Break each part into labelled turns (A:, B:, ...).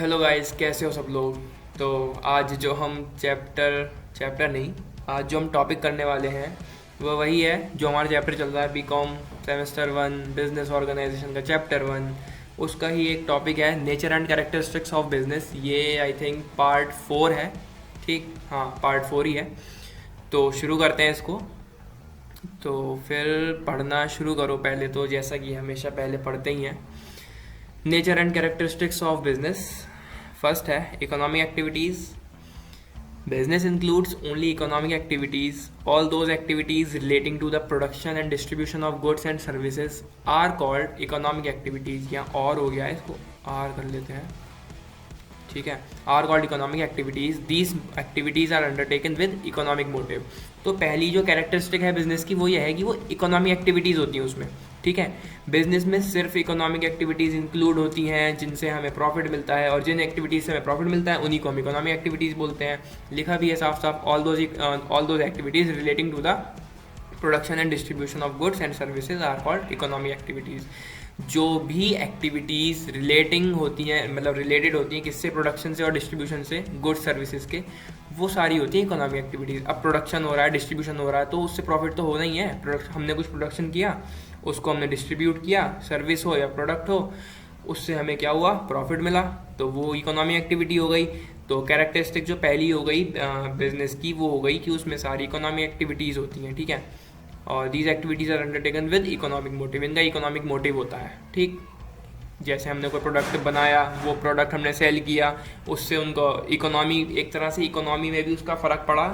A: Hello guys, कैसे हो सब लोग। तो आज जो हम चैप्टर नहीं, आज जो हम टॉपिक करने वाले हैं वो वही है जो हमारा चैप्टर चल रहा है, बीकॉम सेमेस्टर 1 बिजनेस ऑर्गेनाइजेशन का चैप्टर 1। उसका ही एक टॉपिक है nature and characteristics of business. ये आई थिंक पार्ट 4 है। ठीक, हाँ पार्ट 4 ही है। तो शुरू करते हैं इसको। तो फिर पढ़ना शुरू करो पहले, तो जैसा कि हमेशा पहले पढ़ते ही हैं। Nature and characteristics of business. First है economic activities. Business includes only economic activities. All those activities relating to the production and distribution of goods and services are called economic activities. यहाँ और हो गया है, इसको आर कर लेते हैं, ठीक है। Are called economic activities. These activities are undertaken with economic motive. तो पहली जो कैरेक्टरिस्टिक है बिजनेस की वो ये है कि वो इकोनॉमिक एक्टिविटीज़ होती हैं उसमें, ठीक है। बिजनेस में सिर्फ इकोनॉमिक एक्टिविटीज़ इंक्लूड होती हैं जिनसे हमें प्रॉफिट मिलता है, और जिन एक्टिविटीज़ से हमें प्रॉफिट मिलता है उन्हीं को हम इकोनॉमिक एक्टिविटीज़ बोलते हैं। लिखा भी है साफ साफ, all those activities relating to the production and distribution of goods and services are called economic activities. जो भी एक्टिविटीज़ रिलेटिंग होती हैं, मतलब रिलेटेड होती हैं किससे, प्रोडक्शन से और डिस्ट्रीब्यूशन से, गुड्स सर्विसेज के, वो सारी होती हैं इकोनॉमिक एक्टिविटीज़। अब प्रोडक्शन हो रहा है, डिस्ट्रीब्यूशन हो रहा है, तो उससे प्रॉफिट तो होना ही है। हमने कुछ प्रोडक्शन किया, उसको हमने डिस्ट्रीब्यूट किया, सर्विस हो या प्रोडक्ट हो, उससे हमें क्या हुआ, प्रॉफिट मिला, तो वो इकोनॉमिक एक्टिविटी हो गई। तो कैरेक्टरिस्टिक जो पहली हो गई बिजनेस की, वो हो गई कि उसमें सारी इकोनॉमिक एक्टिविटीज़ होती हैं, ठीक है। और these activities are undertaken with economic motive. इनका इकोनॉमिक मोटिव होता है, ठीक। जैसे हमने कोई प्रोडक्ट बनाया, वो प्रोडक्ट हमने सेल किया, उससे उनको इकोनॉमी, एक तरह से इकोनॉमी में भी उसका फ़र्क पड़ा,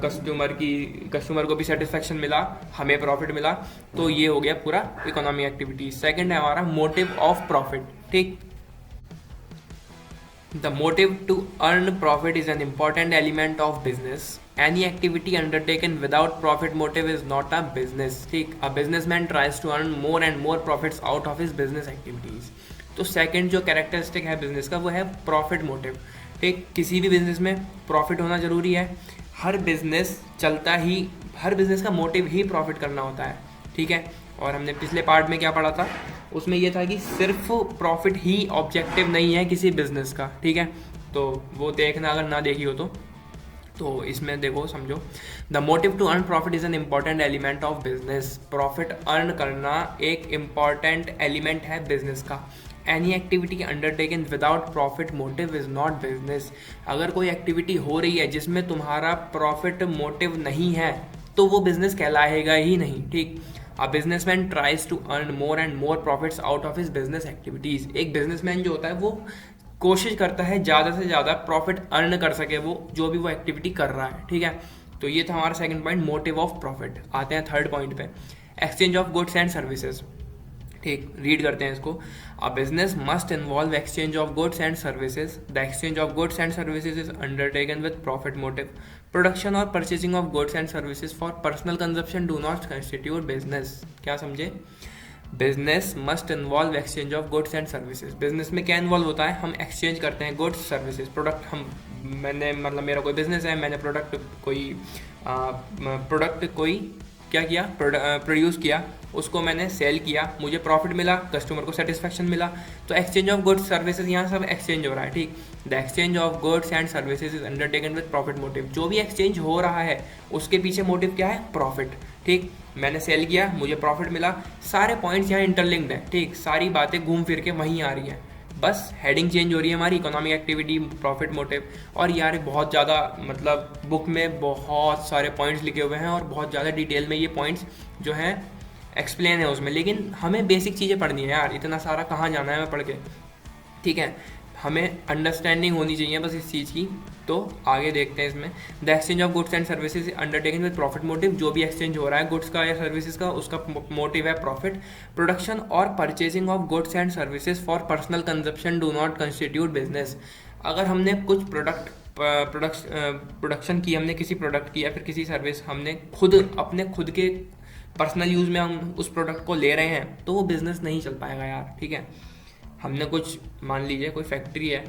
A: कस्टमर को भी सेटिस्फेक्शन मिला, हमें प्रॉफिट मिला। तो ये हो गया पूरा इकोनॉमिक एक्टिविटी। सेकंड है हमारा मोटिव ऑफ प्रॉफिट, ठीक। The motive to earn profit is an important element of business. Any activity undertaken without profit motive is not a business. ठीक, a businessman tries to earn more and more profits out of his business activities. तो second जो characteristic है business का वो है profit motive, ठीक। किसी भी बिजनेस में प्रॉफिट होना जरूरी है। हर बिजनेस चलता ही, हर बिजनेस का मोटिव ही प्रॉफिट करना होता है, ठीक है। और हमने पिछले पार्ट में क्या पढ़ा था, उसमें यह था कि सिर्फ प्रॉफिट ही ऑब्जेक्टिव नहीं है किसी बिजनेस का, ठीक है। तो वो देखना, अगर ना देखी हो तो इसमें देखो, समझो। The motive to earn profit is an important element of business. Profit earn करना एक इम्पॉर्टेंट एलिमेंट है बिजनेस का। Any activity undertaken without profit motive is not business. अगर कोई एक्टिविटी हो रही है जिसमें तुम्हारा प्रॉफिट मोटिव नहीं है तो वो बिजनेस कहलाएगा ही नहीं, ठीक। A businessman tries to earn more and more profits out of his business activities. एक बिजनेसमैन जो होता है वो कोशिश करता है ज़्यादा से ज़्यादा प्रॉफिट अर्न कर सके, वो जो भी वो एक्टिविटी कर रहा है, ठीक है। तो ये था हमारा second point, motive of profit. आते हैं थर्ड पॉइंट पे, exchange of goods and services, ठीक। रीड करते हैं इसको। A business must involve exchange of goods and services. The exchange of goods and services is undertaken with profit motive. Production और purchasing of goods and services for personal consumption do not constitute business. क्या समझे, business must involve exchange of goods and services. Business में क्या involve होता है, हम exchange करते हैं गुड्स सर्विसेज, प्रोडक्ट। मैंने, मतलब मेरा कोई बिजनेस है, मैंने प्रोडक्ट कोई क्या किया, प्रोड्यूस किया, उसको मैंने सेल किया, मुझे प्रॉफिट मिला, कस्टमर को सेटिस्फेक्शन मिला। तो एक्सचेंज ऑफ गुड्स सर्विसेज, यहाँ सब एक्सचेंज हो रहा है, ठीक। The exchange of goods and services is undertaken with profit motive. जो भी एक्सचेंज हो रहा है उसके पीछे मोटिव क्या है, प्रॉफिट, ठीक। मैंने सेल किया, मुझे प्रॉफिट मिला, सारे पॉइंट्स यहाँ इंटरलिंक्ड हैं, ठीक। सारी बातें घूम फिर के वहीं आ रही हैं, बस हेडिंग चेंज हो रही है हमारी, इकोनॉमिक एक्टिविटी, प्रॉफिट मोटिव। और यार बहुत ज़्यादा, मतलब बुक में बहुत सारे पॉइंट्स लिखे हुए हैं और बहुत ज़्यादा डिटेल में ये पॉइंट्स जो हैं एक्सप्लेन है उसमें, लेकिन हमें बेसिक चीज़ें पढ़नी है यार, इतना सारा कहाँ जाना है मैं पढ़ के, ठीक है। हमें अंडरस्टैंडिंग होनी चाहिए बस इस चीज़ की। तो आगे देखते हैं इसमें। The exchange of goods and services undertaken with profit motive. जो भी एक्सचेंज हो रहा है गुड्स का या सर्विसेज का, उसका मोटिव है प्रॉफिट। प्रोडक्शन और purchasing of goods and services for personal consumption do not constitute business. अगर हमने कुछ प्रोडक्शन की, हमने किसी प्रोडक्ट की या फिर किसी सर्विस, हमने अपने खुद के पर्सनल यूज़ में हम उस प्रोडक्ट को ले रहे हैं, तो वो बिज़नेस नहीं चल पाएगा यार, ठीक है। हमने कुछ, मान लीजिए कोई फैक्ट्री है,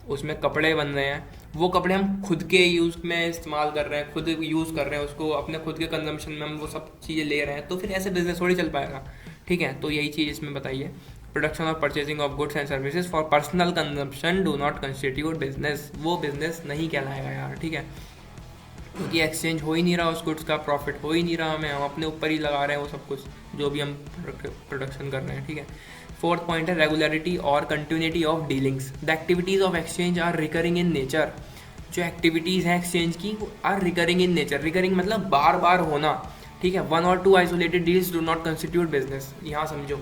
A: उसमें कपड़े बन रहे हैं, वो कपड़े हम खुद के यूज़ में इस्तेमाल कर रहे हैं, खुद यूज़ कर रहे हैं उसको, अपने खुद के कंजम्पशन में हम वो सब चीज़ें ले रहे हैं, तो फिर ऐसे बिजनेस थोड़ी चल पाएगा, ठीक है। तो यही चीज़ इसमें बताइए। प्रोडक्शन और purchasing of goods and services for personal consumption do not constitute business, वो बिजनेस नहीं कहलाएगा यार, ठीक है, क्योंकि एक्सचेंज हो ही नहीं रहा, उस गुड्स का प्रॉफिट हो ही नहीं रहा, हमें हम अपने ऊपर ही लगा रहे हैं वो सब कुछ जो भी हम प्रोडक्शन कर रहे हैं, ठीक है। फोर्थ पॉइंट है रेगुलरिटी और continuity of dealings. The activities of exchange are recurring in nature. जो एक्टिविटीज़ हैं एक्सचेंज की वो are recurring in nature. Recurring मतलब बार बार होना, ठीक है। 1 और 2 isolated deals do not constitute business. यहाँ समझो,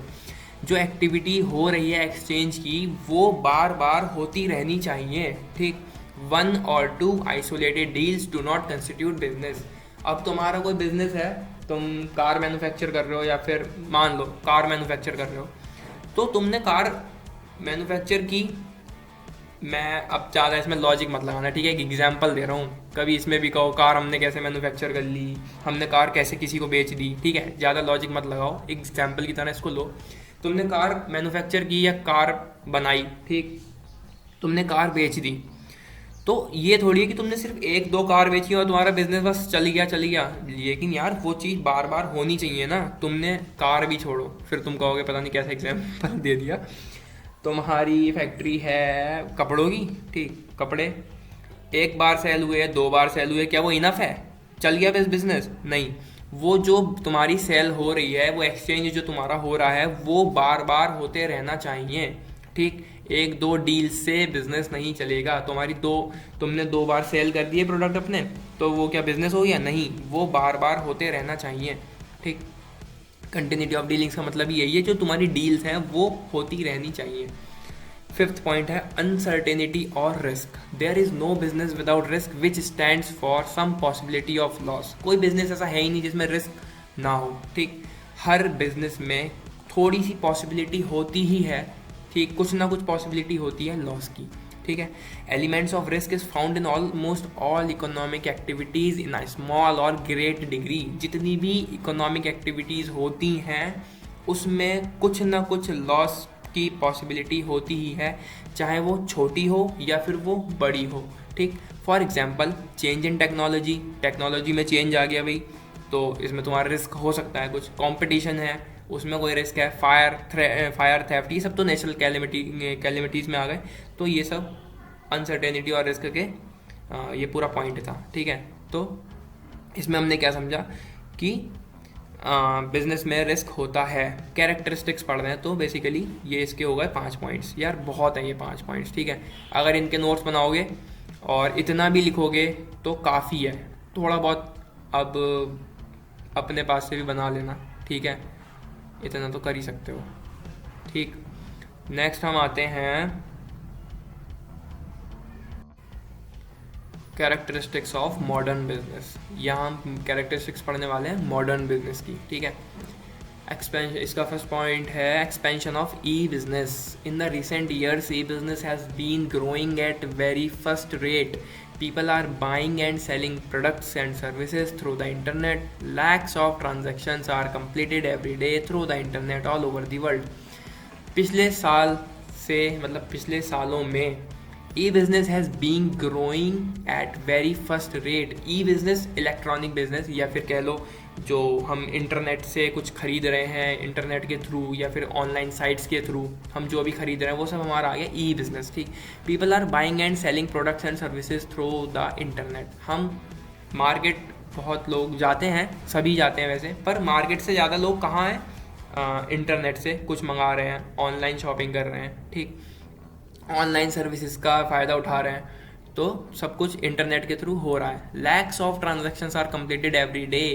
A: जो एक्टिविटी हो रही है एक्सचेंज की वो बार बार होती रहनी चाहिए, ठीक। 1 और 2 isolated deals do not constitute business. अब तुम्हारा कोई बिजनेस है, तुम कार मैन्युफैक्चर कर रहे हो, या फिर मान लो कार मैन्युफैक्चर कर रहे हो, तो तुमने कार मैन्युफैक्चर की, मैं अब ज़्यादा इसमें लॉजिक मत लगाना, ठीक है, एक एग्जांपल दे रहा हूँ, कभी इसमें भी कहो कार हमने कैसे मैन्युफैक्चर कर ली, हमने कार कैसे किसी को बेच दी, ठीक है, ज़्यादा लॉजिक मत लगाओ, एग्जांपल की तरह इसको लो। तुमने कार मैन्युफैक्चर की या कार बनाई, ठीक, तुमने कार बेच दी, तो ये थोड़ी है कि तुमने सिर्फ 1-2 कार बेची और तुम्हारा बिजनेस बस चल गया, लेकिन यार वो चीज़ बार बार होनी चाहिए ना। तुमने कार भी छोड़ो, फिर तुम कहोगे पता नहीं कैसा एग्जाम्पल दे दिया। तुम्हारी फैक्ट्री है कपड़ों की, ठीक, कपड़े 1 बार सेल हुए, 2 बार सेल हुए, क्या वो इनफ है? चल गया बिजनेस? नहीं, वो जो तुम्हारी सेल हो रही है, वो एक्सचेंज जो तुम्हारा हो रहा है, वो बार बार होते रहना चाहिए, ठीक। 1-2 डील से बिजनेस नहीं चलेगा। तुमने 2 बार सेल कर दिए प्रोडक्ट अपने, तो वो क्या बिजनेस हो गया? नहीं, वो बार बार होते रहना चाहिए, ठीक। कंटिन्यूटी ऑफ डीलिंग्स का मतलब यही है, जो तुम्हारी डील्स हैं वो होती रहनी चाहिए। 5th पॉइंट है अनसर्टेनिटी और risk. There is no business without risk which stands for some possibility of loss. कोई बिजनेस ऐसा है ही नहीं जिसमें रिस्क ना हो, ठीक। हर बिजनेस में थोड़ी सी पॉसिबिलिटी होती ही है, ठीक, कुछ ना कुछ पॉसिबिलिटी होती है लॉस की, ठीक है। Elements of risk is found in almost all economic activities in a small और ग्रेट डिग्री। जितनी भी इकोनॉमिक एक्टिविटीज़ होती हैं उसमें कुछ ना कुछ लॉस की पॉसिबिलिटी होती ही है, चाहे वो छोटी हो या फिर वो बड़ी हो, ठीक। For example change in technology में चेंज आ गया भाई, तो इसमें तुम्हारा रिस्क हो सकता है कुछ। कंपटीशन है, उसमें कोई रिस्क है। फायर थेफ्ट, ये सब तो नेचुरल कैलेमिटीज़ में आ गए, तो ये सब अनसर्टेनिटी और रिस्क के ये पूरा पॉइंट था, ठीक है। तो इसमें हमने क्या समझा कि बिजनेस में रिस्क होता है। कैरेक्टरिस्टिक्स पढ़ रहे हैं तो बेसिकली ये इसके हो गए 5 पॉइंट्स। यार बहुत है ये 5 पॉइंट्स, ठीक है। अगर इनके नोट्स बनाओगे और इतना भी लिखोगे तो काफ़ी है। थोड़ा बहुत अब अपने पास से भी बना लेना, ठीक है, इतना तो कर ही सकते हो, ठीक। नेक्स्ट हम आते हैं कैरेक्टरिस्टिक्स ऑफ मॉडर्न बिजनेस। यहाँ हम कैरेक्टरिस्टिक्स पढ़ने वाले हैं मॉडर्न बिजनेस की, ठीक है। एक्सपेंशन, इसका फर्स्ट पॉइंट है expansion of e business. In the recent years e business has been growing at very first rate. People are buying and selling products and services through the internet. Lakhs of transactions are completed every day through the internet all over the world. पिछले साल से मतलब पिछले सालों में e business has been growing at very first rate. E business electronic business, या फिर कह लो जो हम इंटरनेट से कुछ खरीद रहे हैं इंटरनेट के थ्रू, या फिर ऑनलाइन साइट्स के थ्रू हम जो भी खरीद रहे हैं वो सब हमारा आ गया ई बिजनेस, ठीक। People are buying and selling products and services through the internet. हम मार्केट बहुत लोग जाते हैं, सभी जाते हैं वैसे, पर मार्केट से ज़्यादा लोग कहाँ हैं? इंटरनेट से कुछ मंगा रहे हैं, ऑनलाइन शॉपिंग कर रहे हैं, ठीक, ऑनलाइन सर्विसेज का फ़ायदा उठा रहे हैं, तो सब कुछ इंटरनेट के थ्रू हो रहा है। Lakhs of transactions are completed every day.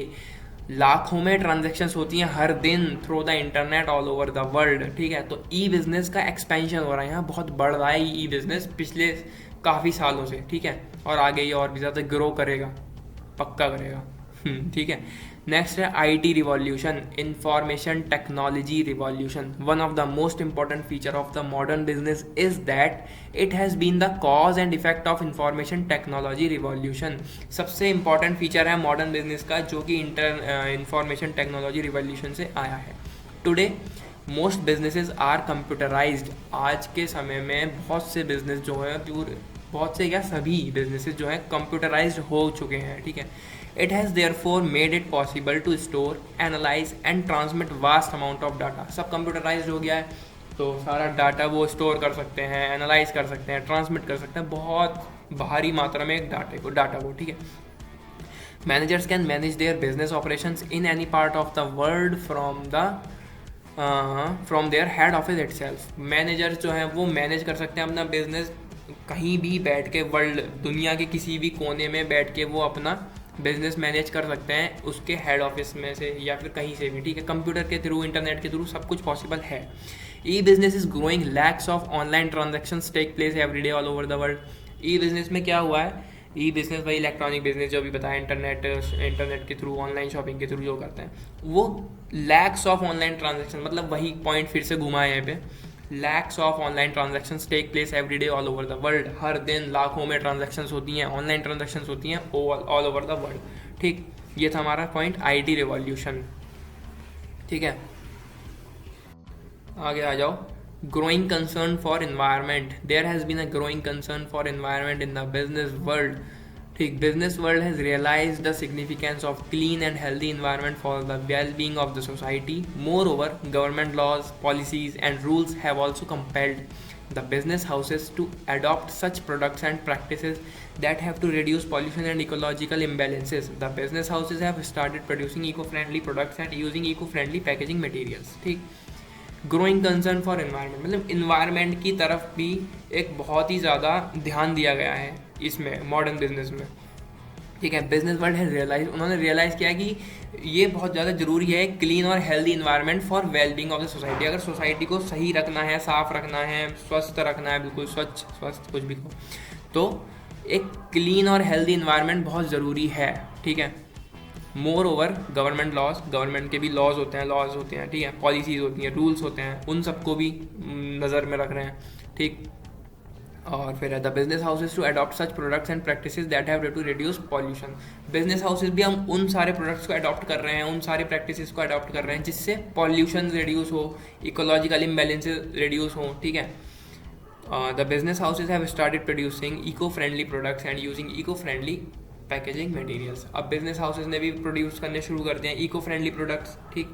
A: लाखों में ट्रांजैक्शंस होती हैं हर दिन through the internet all over the world, ठीक है। तो ई बिजनेस का एक्सपेंशन हो रहा है, यहाँ बहुत बढ़ रहा है ई बिजनेस पिछले काफ़ी सालों से, ठीक है, और आगे ये और भी ज़्यादा ग्रो करेगा, पक्का करेगा, ठीक है। नेक्स्ट है IT revolution, information technology revolution. One of the most important feature of the modern business is that it has been the cause and effect of information technology revolution. सबसे इंपॉर्टेंट फीचर है modern business का, जो कि information technology revolution से आया है। Today most businesses are computerised. आज के समय में बहुत से बिजनेस जो है, बहुत से क्या सभी बिजनेसेस जो हैं कंप्यूटराइज्ड हो चुके हैं, ठीक है। It has therefore made it possible to store, analyze and transmit vast amount of data. सब कंप्यूटराइज्ड हो गया है, तो सारा डाटा वो स्टोर कर सकते हैं, एनालाइज कर सकते हैं, ट्रांसमिट कर सकते हैं बहुत भारी मात्रा में एक डाटा को, ठीक है। Managers can manage their business operations in any part of the world from their head office itself. Managers जो हैं वो मैनेज कर सकते हैं अपना बिजनेस कहीं भी बैठ के, वर्ल्ड दुनिया के किसी भी कोने में बैठ के वो अपना बिजनेस मैनेज कर सकते हैं उसके हेड ऑफिस में से या फिर कहीं से भी, ठीक है। कंप्यूटर के थ्रू, इंटरनेट के थ्रू सब कुछ पॉसिबल है। E business is growing, lakhs of online transactions take place every day all over the world. E business में क्या हुआ है, ई बिजनेस भाई इलेक्ट्रॉनिक बिजनेस जो भी बताया, इंटरनेट के थ्रू, ऑनलाइन शॉपिंग के थ्रू जो करते हैं वो लैक्स ऑफ ऑनलाइन ट्रांजेक्शन, मतलब वही पॉइंट फिर से घुमा है यहाँ पे, lakhs of online transactions take place every day all over the world. हर दिन लाखों में ट्रांजेक्शन्स होती हैं, ऑनलाइन ट्रांजेक्शन्स होती हैं ऑल ओवर द वर्ल्ड, ठीक। ये था हमारा पॉइंट आईटी रिवॉल्यूशन, ठीक है। आगे आ जाओ, growing concern for environment, there has been a growing concern for environment in the business world, ठीक। business world has realized the significance of clean and healthy environment for the well-being of the society. Moreover, government laws, policies and rules have also compelled the business houses to adopt such products and practices that have to reduce pollution and ecological imbalances. The business houses have started producing eco-friendly products and using eco-friendly packaging materials, ठीक। Growing concern for environment, मतलब environment की तरफ भी एक बहुत ही ज़्यादा ध्यान दिया गया है इसमें मॉडर्न बिजनेस में, ठीक है। बिजनेस वर्ल्ड है रियलाइज, उन्होंने रियलाइज़ किया कि ये बहुत ज़्यादा ज़रूरी है क्लीन और healthy environment for wellbeing of the society. अगर सोसाइटी को सही रखना है, साफ़ रखना है, स्वस्थ रखना है, बिल्कुल स्वस्थ कुछ भी हो, तो एक क्लीन और हेल्दी इन्वायरमेंट बहुत ज़रूरी है, ठीक है। Moreover government laws, government के भी लॉज होते हैं, ठीक है, पॉलिसीज़ होती हैं, रूल्स होते हैं, उन सबको भी नज़र में रख रहे हैं, ठीक। और फिर the business houses to adopt such products and practices that have to reduce pollution. Business houses भी हम उन सारे प्रोडक्ट्स को अडॉप्ट कर रहे हैं, उन सारे प्रैक्टिसेस को अडॉप्ट कर रहे हैं जिससे पॉल्यूशन रिड्यूस हो, इकोलॉजिकल इम्बैलेंसेज रिड्यूस हो, ठीक है। The business houses have started producing eco friendly products and using eco friendly packaging materials. अब बिजनेस हाउसेज ने भी प्रोड्यूस करने शुरू कर दिए हैं इको फ्रेंडली प्रोडक्ट्स, ठीक,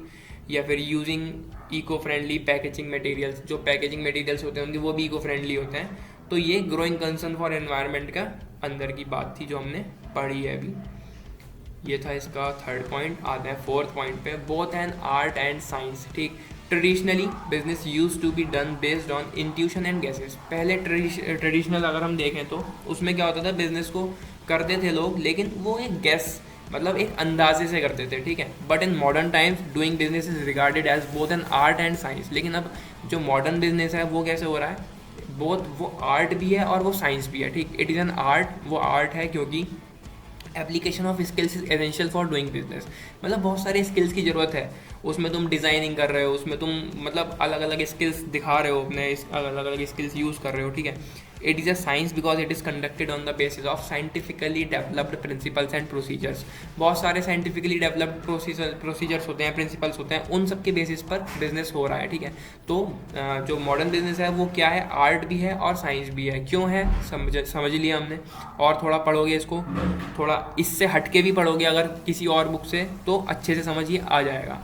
A: या फिर using eco friendly packaging materials. जो पैकेजिंग मटेरियल्स होते हैं उनके वो भी इको फ्रेंडली होते हैं। तो ये ग्रोइंग कंसर्न फॉर एनवायरनमेंट का अंदर की बात थी जो हमने पढ़ी है अभी। ये था इसका थर्ड पॉइंट। आते हैं फोर्थ पॉइंट पे, both an art and science, ठीक। Traditionally business use to be done based on intuition and guesses. पहले ट्रेडिशनल अगर हम देखें तो उसमें क्या होता था, बिजनेस को करते थे लोग लेकिन वो एक गेस, मतलब एक अंदाजे से करते थे, ठीक है। But in modern times doing business is regarded as both an art and science. लेकिन अब जो मॉडर्न बिजनेस है वो कैसे हो रहा है, बोथ वो आर्ट भी है और वो साइंस भी है, ठीक। इट इज़ एन आर्ट, वो आर्ट है क्योंकि application of skills is essential for doing business. मतलब बहुत सारे स्किल्स की ज़रूरत है, उसमें तुम डिज़ाइनिंग कर रहे हो, उसमें तुम मतलब अलग अलग स्किल्स दिखा रहे हो, अपने अलग अलग स्किल्स यूज़ कर रहे हो, ठीक है। It is a science because it is conducted on the basis of scientifically developed principles and procedures. बहुत सारे साइंटिफिकली डेवलप्ड प्रोसीजर्स होते हैं, प्रिंसिपल्स होते हैं, उन सब के बेसिस पर बिजनेस हो रहा है, ठीक है। तो जो मॉडर्न बिजनेस है वो क्या है, आर्ट भी है और साइंस भी है। क्यों है समझ लिया हमने। और थोड़ा पढ़ोगे इसको, थोड़ा इससे हट के भी पढ़ोगे अगर किसी और बुक से, तो अच्छे से समझिए आ जाएगा।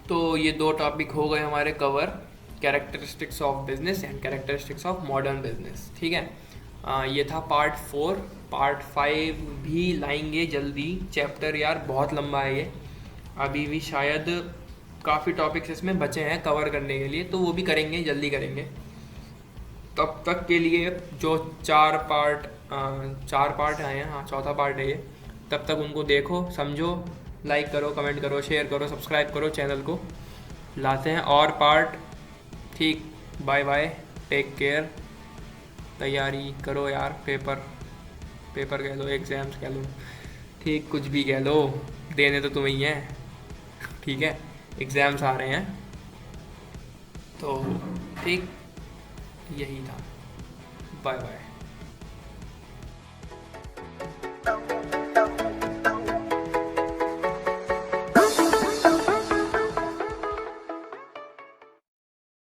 A: तो ये दो टॉपिक हो गए हमारे cover, characteristics of business and characteristics of modern business, ठीक है। ये था पार्ट 4। पार्ट 5 भी लाएंगे जल्दी। चैप्टर यार बहुत लंबा है ये, अभी भी शायद काफ़ी टॉपिक्स इसमें बचे हैं कवर करने के लिए, तो वो भी करेंगे, जल्दी करेंगे। तब तक के लिए जो 4 पार्ट आए हैं, हाँ चौथा पार्ट है ये, तब तक उनको देखो, समझो, लाइक करो, कमेंट करो, शेयर करो, सब्सक्राइब करो चैनल को। लाते हैं और पार्ट, ठीक। Bye bye, take care. तैयारी करो यार, पेपर कह लो, एग्ज़ाम्स कह लो, ठीक, कुछ भी कह लो, देने तो तुम्हें ही हैं, ठीक है। एग्ज़ाम्स आ रहे हैं, तो ठीक, यही था। Bye bye.